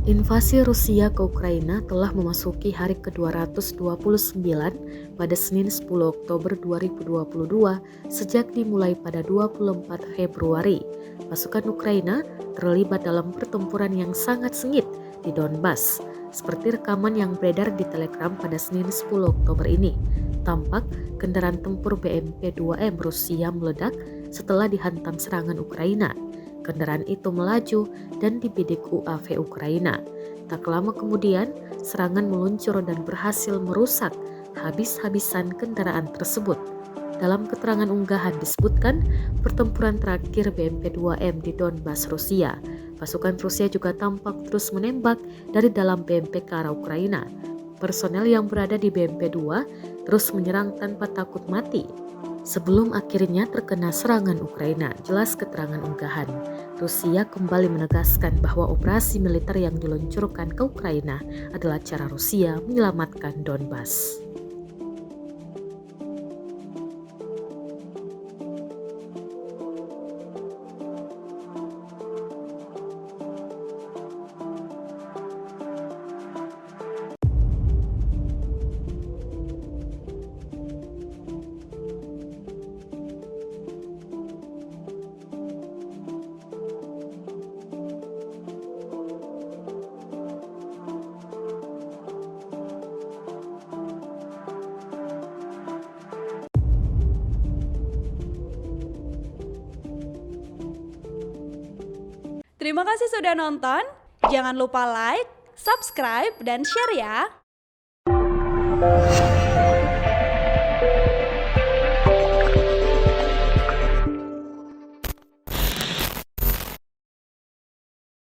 Invasi Rusia ke Ukraina telah memasuki hari ke-229 pada Senin 10 Oktober 2022 sejak dimulai pada 24 Februari. Pasukan Ukraina terlibat dalam pertempuran yang sangat sengit di Donbas, seperti rekaman yang beredar di Telegram pada Senin 10 Oktober ini. Tampak kendaraan tempur BMP-2M Rusia meledak setelah dihantam serangan Ukraina. Kendaraan itu melaju dan dibidik UAV Ukraina. Tak lama kemudian, serangan meluncur dan berhasil merusak habis-habisan kendaraan tersebut. Dalam keterangan unggahan disebutkan pertempuran terakhir BMP-2M di Donbas, Rusia. Pasukan Rusia juga tampak terus menembak dari dalam BMP ke arah Ukraina. Personel yang berada di BMP-2 terus menyerang tanpa takut mati. Sebelum akhirnya terkena serangan Ukraina, jelas keterangan unggahan. Rusia kembali menegaskan bahwa operasi militer yang diluncurkan ke Ukraina adalah cara Rusia menyelamatkan Donbas. Terima kasih sudah nonton. Jangan lupa like, subscribe, dan share ya.